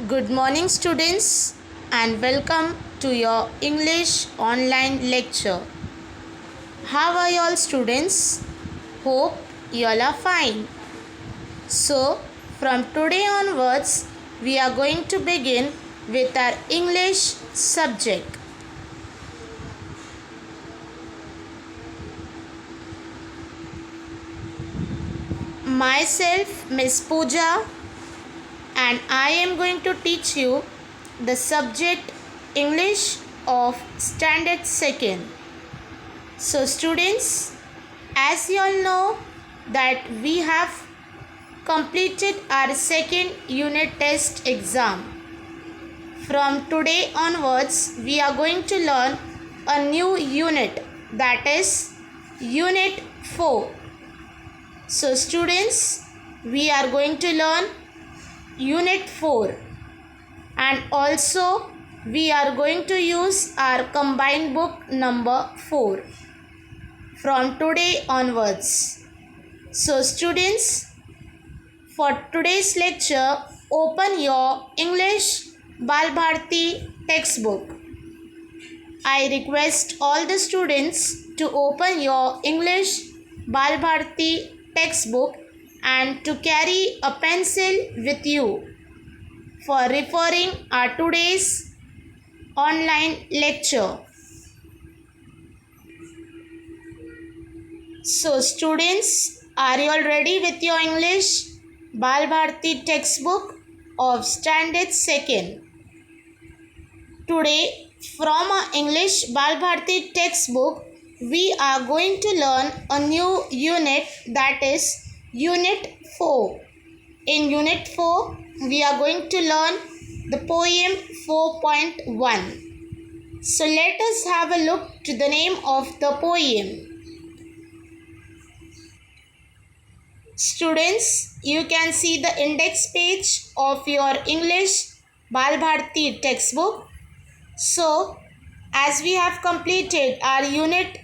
Good morning, students, and welcome to your English online lecture. How are you all, students? Hope you all are fine. So, from today onwards, we are going to begin with our English subject. Myself, Miss Pooja, and I am going to teach you the subject English of Standard 2nd. So students, as you all know that we have completed our second unit test exam. From today onwards, we are going to learn a new unit, that is Unit 4. So students, we are going to learn Unit 4, and also we are going to use our combined book number 4 from today onwards. So students, for today's lecture, open your English Bal Bharti textbook. I request all the students to open your English Bal Bharti textbook and to carry a pencil with you for referring our today's online lecture. So students, are you all ready with your English Bal Bharti textbook of Standard 2nd? Today, from our English Bal Bharti textbook, we are going to learn a new unit, that is Unit 4. In Unit 4, we are going to learn the poem 4.1. So let us have a look to the name of the poem. Students, you can see the index page of your English Bal Bharti textbook. So, as we have completed our Unit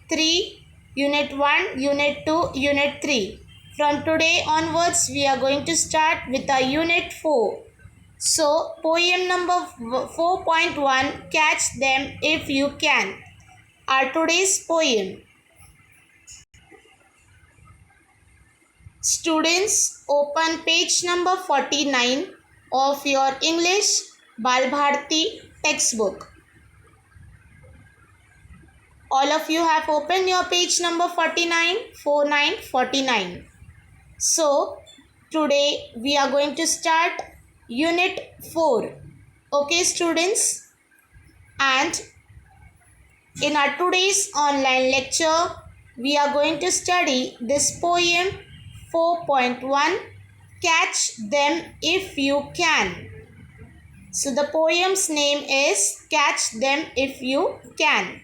3, Unit 1, Unit 2, Unit 3. From today onwards, we are going to start with our Unit 4. So, poem number 4.1, Catch Them If You Can. Our today's poem. Students, open page number 49 of your English Bal Bharti textbook. All of you have opened your page number 49. So, today we are going to start Unit 4. Okay, students? And in our today's online lecture, we are going to study this poem 4.1, Catch Them If You Can. So, the poem's name is Catch Them If You Can.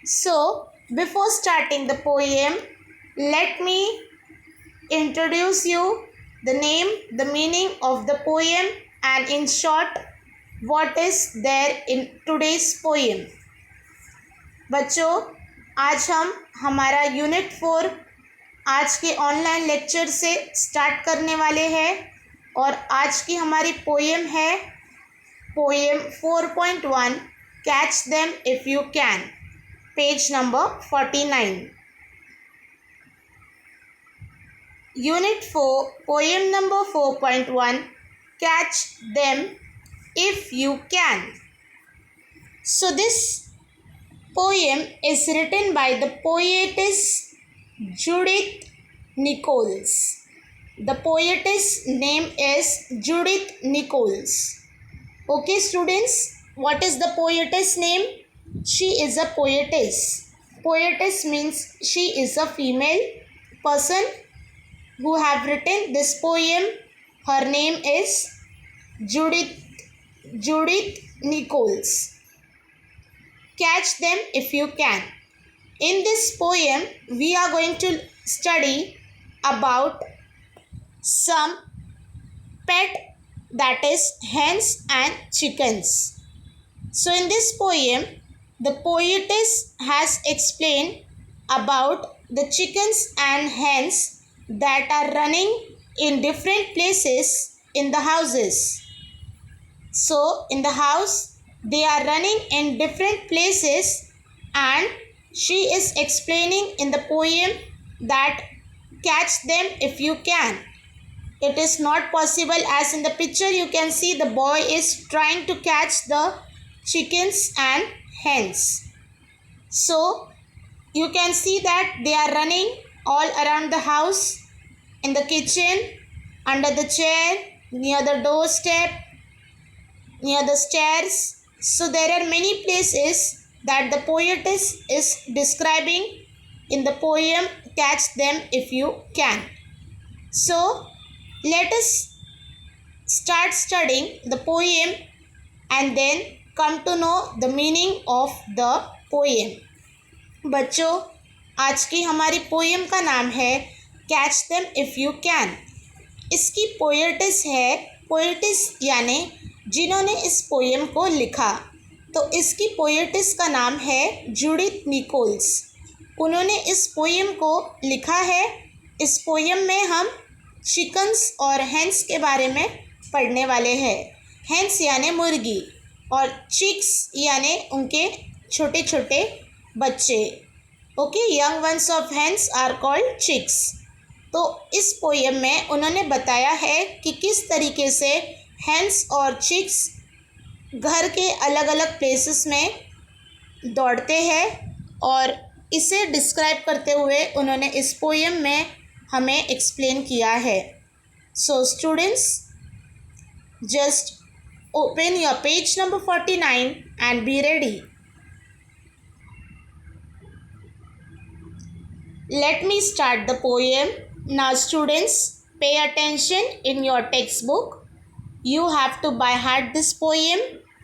So, before starting the poem, let me introduce you the name, the meaning of the poem, and in short, what is there in today's poem. बच्चों, आज हम हमारा unit 4 आज के online lecture से start करने वाले हैं और आज की हमारी पोएम है poem 4.1, catch them if you can, page number 49. Unit 4, poem number 4.1, Catch Them If You Can. So this poem is written by the poetess Judith Nichols. The poetess name is Judith Nichols. Okay, students, what is the poetess name? She is a poetess. Poetess means she is a female person who have written this poem. Her name is Judith Nichols. Catch Them If You Can. In this poem, we are going to study about some pet, that is hens and chickens. So in this poem, the poetess has explained about the chickens and hens that are running in different places in the houses. So in the house they are running in different places, and she is explaining in the poem that catch them if you can. It is not possible, as in the picture you can see the boy is trying to catch the chickens and hens. So you can see that they are running all around the house, in the kitchen, under the chair, near the doorstep, near the stairs. So there are many places that the poetess is describing in the poem Catch Them If You Can. So let us start studying the poem and then come to know the meaning of the poem. बच्चों, आज की हमारी poem का नाम है catch them if you can. इसकी poet's है, poet's यानी जिन्होंने इस पोएम को लिखा, तो इसकी पोएटिस का नाम है जूडिथ निकोल्स। उन्होंने इस पोएम को लिखा है। इस पोएम में हम चिकन्स और हेंस के बारे में पढ़ने वाले हैं। हेंस यानी मुर्गी और चिक्स यानी उनके छोटे छोटे बच्चे। Okay, young ones of hens are called chicks. तो इस पोएम में उन्होंने बताया है कि किस तरीके से हेंस और चिक्स घर के अलग अलग प्लेसेस में दौड़ते हैं, और इसे डिस्क्राइब करते हुए उन्होंने इस पोएम में हमें एक्सप्लेन किया है। So students, just open your page number 49 and be ready. Let me start the poem. Now students, pay attention in your textbook. You have to by heart this poem.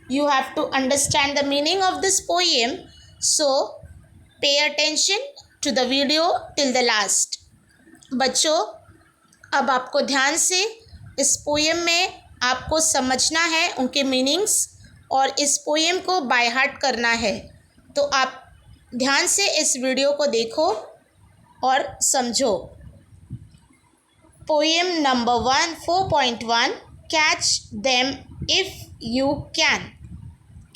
You have to understand the meaning of this poem. So, pay attention to the video till the last. बच्चों, अब आपको ध्यान से इस poem में आपको समझना है उनके मीनिंग्स, और इस पोएम को बाय हार्ट करना है। तो आप ध्यान से इस वीडियो को देखो और समझो। Poem number 1 4.1 catch them if you can.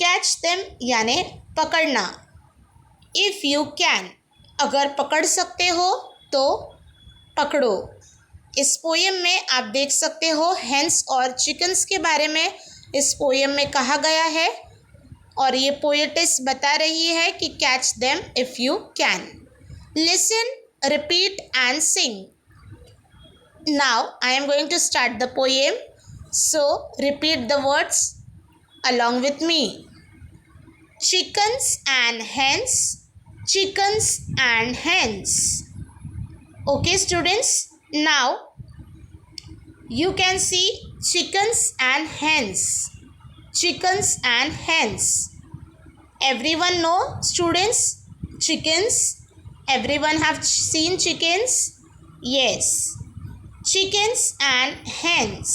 Catch them यानी पकड़ना, इफ़ यू कैन अगर पकड़ सकते हो तो पकड़ो। इस पोएम में आप देख सकते हो हेंस और चिकन्स के बारे में इस पोएम में कहा गया है, और ये पोएटिस बता रही है कि catch them if you can. Listen, repeat and sing. Now I am going to start the poem, so repeat the words along with me. Chickens and hens, chickens and hens. Okay students, now you can see chickens and hens, chickens and hens. Everyone know students chickens? Everyone have seen chickens? Yes. Chickens and hens.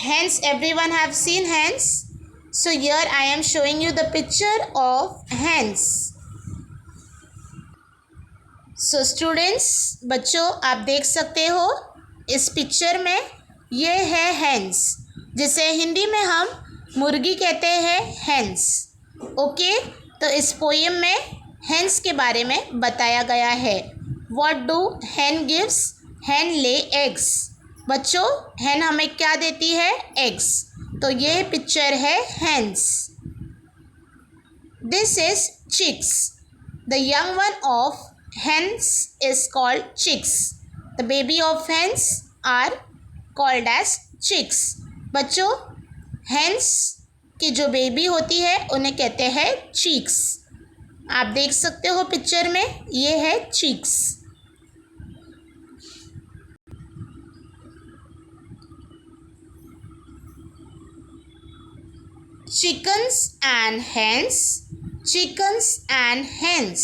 Hens, everyone have seen hens? So here I am showing you the picture of hens. So students, बच्चों आप देख सकते हो इस picture में ये है hens, जिसे हिंदी में हम मुर्गी कहते हैं, hens. ओके, तो इस पोएम में हेंस के बारे में बताया गया है। What do hen gives? hen lay eggs. बच्चों, hen हमें क्या देती है? eggs. तो ये पिक्चर है hens. This is chicks. The young one of hens is called chicks. The baby of hens are called as chicks. बच्चों, hens की जो बेबी होती है उन्हें कहते हैं chicks. आप देख सकते हो पिक्चर में ये है chicks. Chickens and hens, chickens and hens,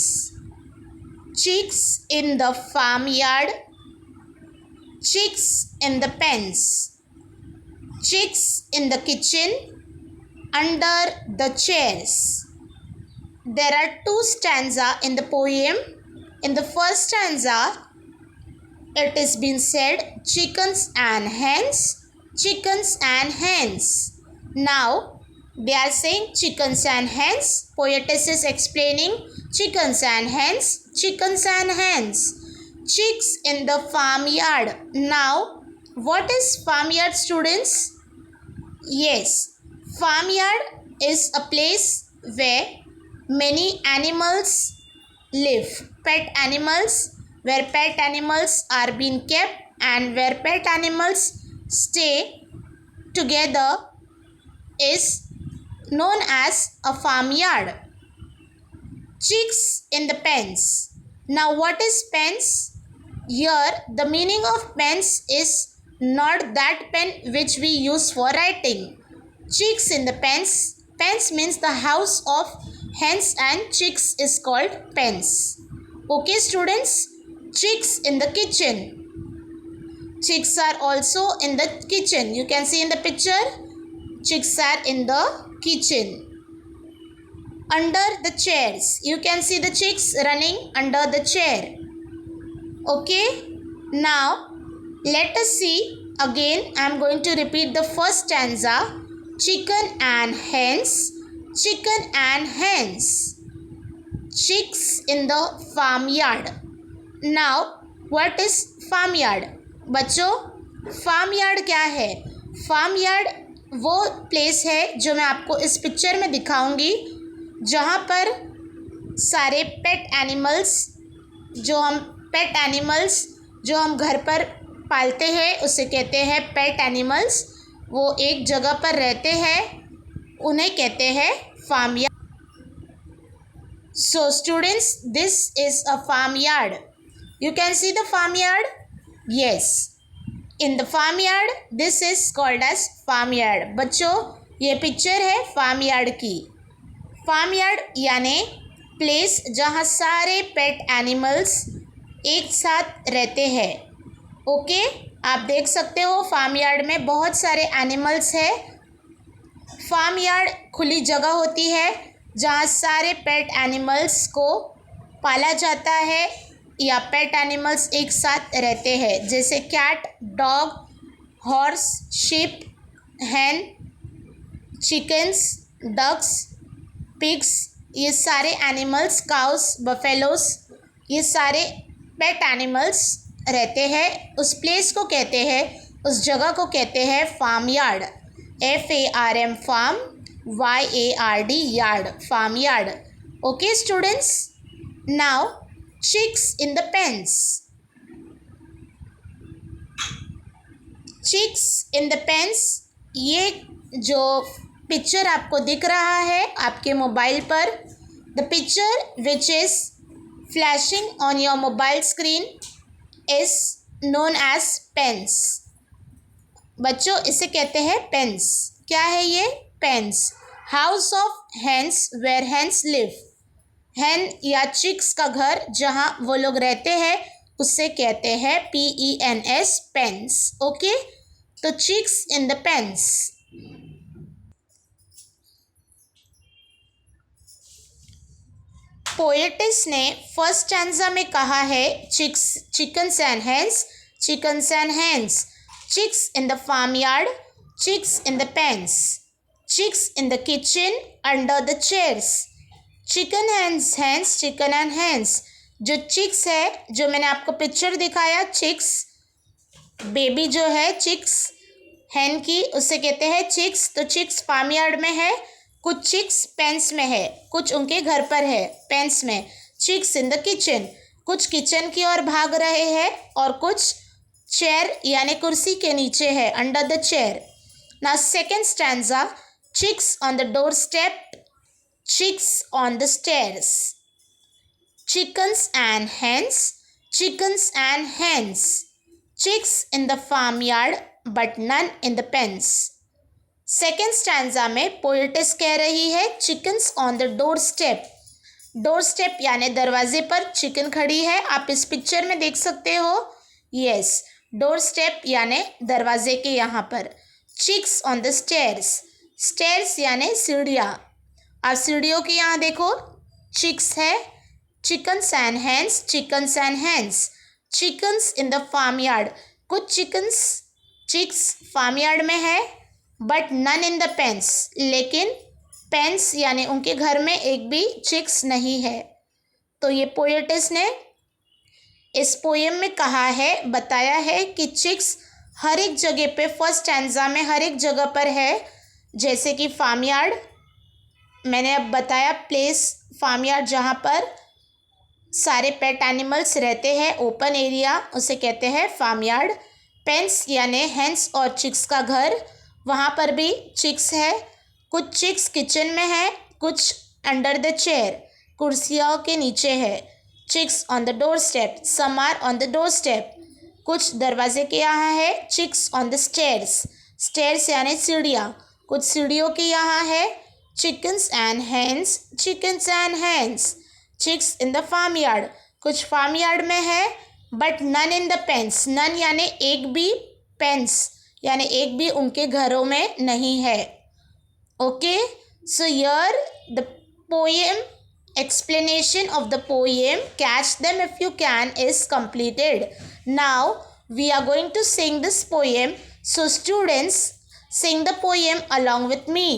chicks in the farmyard, chicks in the pens, chicks in the kitchen, under the chairs. There are two stanzas in the poem. In the first stanza, it is been said chickens and hens, chickens and hens. Now they are saying chickens and hens. Poetess is explaining chickens and hens, chickens and hens. Chicks in the farmyard. Now, what is farmyard, students? Yes, farmyard is a place where many animals live. Pet animals, where pet animals are being kept and where pet animals stay together is known as a farmyard. Chicks in the pens. Now what is pens? Here the meaning of pens is not that pen which we use for writing. Chicks in the pens. Pens means the house of hens and chicks is called pens. Okay students, chicks in the kitchen. Chicks are also in the kitchen. You can see in the picture, chicks are in the kitchen. Under the chairs, you can see the chicks running under the chair. Okay, now let us see again. I am going to repeat the first stanza. Chicken and hens, chicken and hens, chicks in the farmyard. Now what is farmyard? बच्चों, farmyard क्या है? farmyard वो place है जो मैं आपको इस picture में दिखाऊंगी, जहाँ पर सारे पेट एनिमल्स जो हम घर पर पालते हैं उसे कहते हैं पेट एनिमल्स. वो एक जगह पर रहते हैं, उन्हें कहते हैं farmyard. So students, this is a farmyard. You can see the farmyard? Yes. In the farmyard, this is called as farmyard. बच्चों, ये पिक्चर है farmyard की. farmyard यानी प्लेस जहाँ सारे पेट एनिमल्स एक साथ रहते हैं. ओके, आप देख सकते हो farmyard में बहुत सारे एनिमल्स हैं. farmyard खुली जगह होती है जहाँ सारे पेट एनिमल्स को पाला जाता है या पेट एनिमल्स एक साथ रहते हैं, जैसे कैट, डॉग, हॉर्स, शीप, हैन, चिकन्स, डक्स, पिग्स. ये सारे एनिमल्स, काउस, बफेलोस, ये सारे पेट एनिमल्स रहते हैं. उस प्लेस को कहते हैं, उस जगह को कहते हैं farmyard. FARM farm, YARD yard, farmyard. Okay students, now chicks in the pens. chicks in the pens, ये जो पिक्चर आपको दिख रहा है आपके मोबाइल पर, the picture which is flashing on your mobile screen is known as pens. बच्चों, इसे कहते हैं पेन्स. क्या है ये? Pens. House of hens where hens live. Hen या चिक्स का घर जहाँ वो लोग रहते हैं उससे कहते हैं PENS, पेन्स. ओके, तो chicks in the pens. Poetess ने फर्स्ट स्टैंजा में कहा है chicks, chickens and hens, chickens and hens, chicks in the farmyard, chicks in the pens, chicks in the kitchen, under the chairs, chicken hens, hens, chicken and hens. जो chicks है, जो मैंने आपको picture दिखाया, chicks baby जो है chicks हैन की, उससे कहते हैं चिक्स. तो चिक्स फार्मयार्ड में है, कुछ चिक्स पेन्स में है, कुछ उनके घर पर है पेन्स में. चिक्स इन द किचन, कुछ किचन की ओर भाग रहे हैं और कुछ चेयर यानी कुर्सी के नीचे है, under the chair. Now second stanza, chicks on the door step, chicks on the stairs, chickens and hens, chickens and hens, chicks in the farmyard but none in the pens. Second stanza में poet's कह रही है chickens on the door step. Door step यानी दरवाजे पर chicken खड़ी है, आप इस पिक्चर में देख सकते हो. यस, डोर स्टेप यानी दरवाजे के यहाँ पर. Chicks on the stairs, stairs यानी सीढ़ियाँ. आप सीढ़ियों की यहाँ देखो, चिक्स है. Chickens and hens, chickens and hens, chickens in the farmyard. कुछ चिकन्स, चिक्स फार्मयार्ड में है, but none in the pens, लेकिन पेन्स यानी उनके घर में एक भी चिक्स नहीं है। तो ये पोएटिस ने इस पोएम में कहा है, बताया है कि चिक्स हर एक जगह पे, फर्स्ट स्टैंजा में हर एक जगह पर है। जैसे कि फार्म यार्ड, मैंने अब बताया प्लेस फार्म यार्ड जहाँ पर सारे पेट एनिमल्स रहते हैं, ओपन एरिया, उसे कहते हैं फार्म यार्ड। पेन्स यानी हेंस और चिक्स का घर, वहाँ पर भी चिक्स है। कुछ चिक्स किचन में है, कुछ अंडर द चेयर, कुर्सियों के नीचे है। Chicks on the door step, some are on the door step, कुछ दरवाजे के यहाँ है। Chicks on the stairs, stairs यानी सीढ़ियाँ, कुछ सीढ़ियों के यहाँ है। Chickens and hens, chickens and hens. Chicks in the farm yard, कुछ फार्म यार्ड में है। But none in the pens, none यानी एक भी, पेन्स यानी एक भी उनके घरों में नहीं है। Okay, so here the poem, explanation of the poem catch them if you can is completed. Now we are going to sing this poem, so students sing the poem along with me.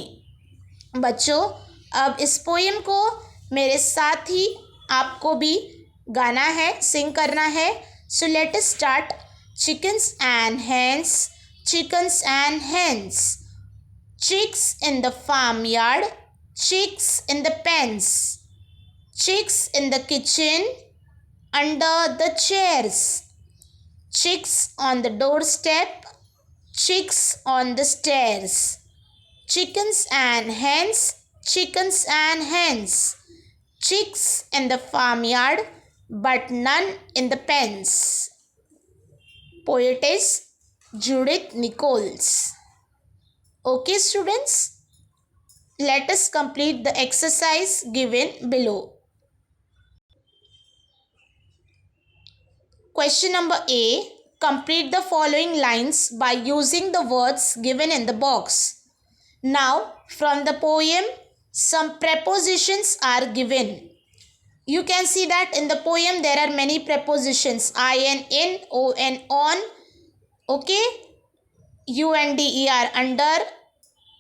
बच्चों अब इस poem को मेरे साथ ही आपको भी गाना है, सिंग करना है। So let us start. Chickens and hence, chickens and hence, chicks in the farmyard, chicks in the pens, chicks in the kitchen, under the chairs, chicks on the doorstep, chicks on the stairs, chickens and hens, chickens and hens, chicks in the farmyard, but none in the pens. Poetess Judith Nichols. Okay students, let us complete the exercise given below. Question number A. Complete the following lines by using the words given in the box. Now, from the poem, some prepositions are given. You can see that in the poem there are many prepositions. I-N, in, O-N, on, okay, U-N-D-E-R, under.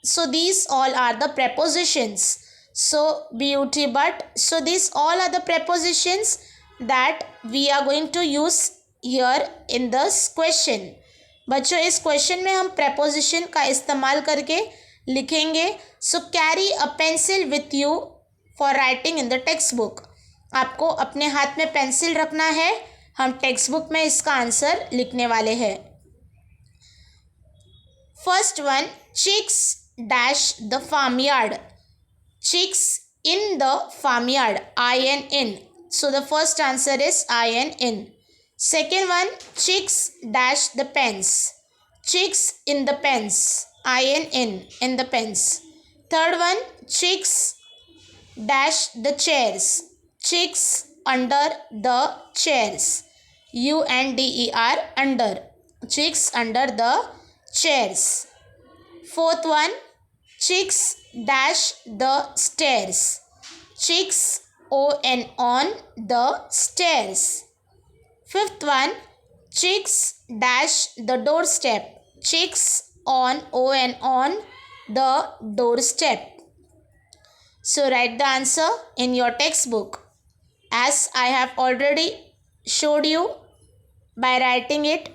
So these all are the prepositions. So beauty, but, so these all are the prepositions that we are going to use here in this question. बच्चों इस question में हम preposition का इस्तेमाल करके लिखेंगे. So carry a pencil with you for writing in the textbook. आपको अपने हाथ में पेंसिल रखना है, हम टेक्स्ट बुक में इसका आंसर लिखने वाले हैं. First one, chicks dash the farmyard. Chicks in the farmyard, I-N, in. So the first answer is I-N, in. Second one, chicks dash the pens. Chicks in the pens, I-N, in the pens. Third one, chicks dash the chairs. Chicks under the chairs, U-N-D-E-R, under. Chicks under the chairs. Fourth one, chicks dash the stairs. Chicks, O-N, on the stairs. Fifth one, chicks dash the doorstep. Chicks on, O-N, on the doorstep. So write the answer in your textbook as I have already showed you by writing it.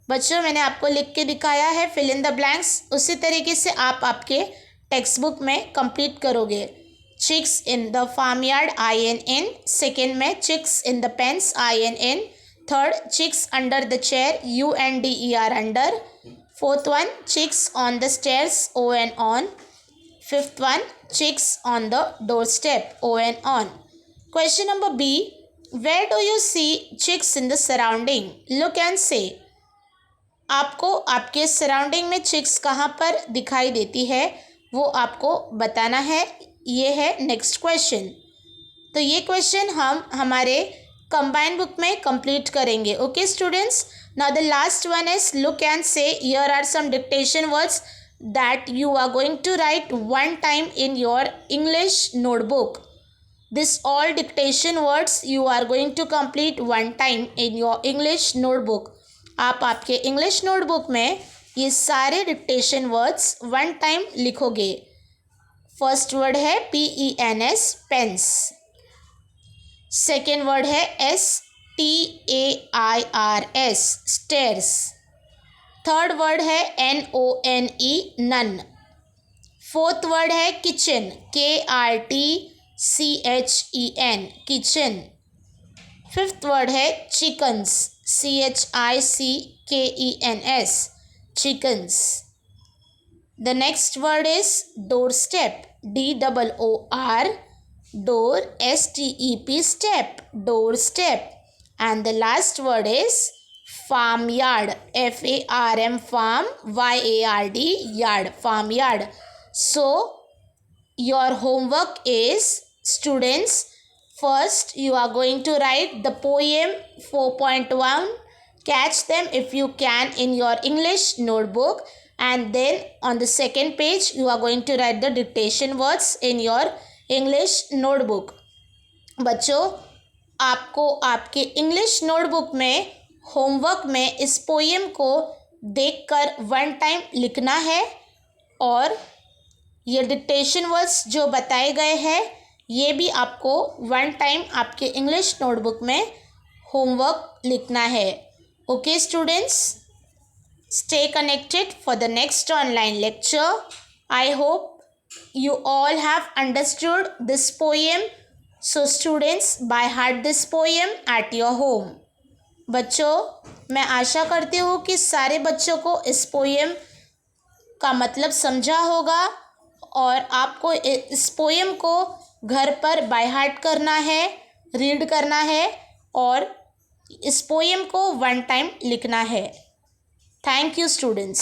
बच्चों मैंने आपको लिख के दिखाया है, fill in the blanks, उसी तरीके से आप आपके टेक्स्ट बुक में कंप्लीट करोगे. Chicks in the farm yard, I-N, in. Second में chicks in the pens, I-N, in. Third, chicks under the chair, U-N-D-E-R, under. Fourth one, chicks on the stairs, O-N, on. Fifth one, chicks on the door step, O-N, on. Question number B, where do you see chicks in the surrounding? Look and say. आपको आपके surrounding में chicks कहाँ पर दिखाई देती है वो आपको बताना है. ये है नेक्स्ट क्वेश्चन. तो ये क्वेश्चन हम हमारे कंबाइंड बुक में कंप्लीट करेंगे. Okay students, now the last one is look and say. Here are some dictation words that you are going to write one time in your English notebook. This all dictation words you are going to complete one time in your English notebook. आप आपके English notebook में ये सारे dictation words one time लिखोगे। First word है PENS pens, second word है STAIRS stairs, third word है NONE none, fourth word है kitchen KRTCHEN kitchen, fifth word है chickens CHICKENS chickens. The next word is doorstep DOOR door STEP step doorstep, and the last word is farmyard FARM farm YARD yard farmyard. So your homework is, students, first you are going to write the poem 4.1, catch them if you can in your English notebook, and then on the second page you are going to write the dictation words in your English notebook. बच्चों, आपको आपके English notebook में homework में इस poem को देखकर one time लिखना है, और ये डिक्टेशन वर्ड्स जो बताए गए हैं ये भी आपको वन टाइम आपके इंग्लिश नोटबुक में होमवर्क लिखना है। Okay students, stay connected for the next online lecture. I hope you all have understood this poem. So students, by heart this poem at your home. बच्चों, मैं आशा करती हूँ कि सारे बच्चों को इस पोएम का मतलब समझा होगा, और आपको इस पोएम को घर पर बाय हार्ट करना है, रीड करना है, और इस पोएम को वन टाइम लिखना है। Thank you students.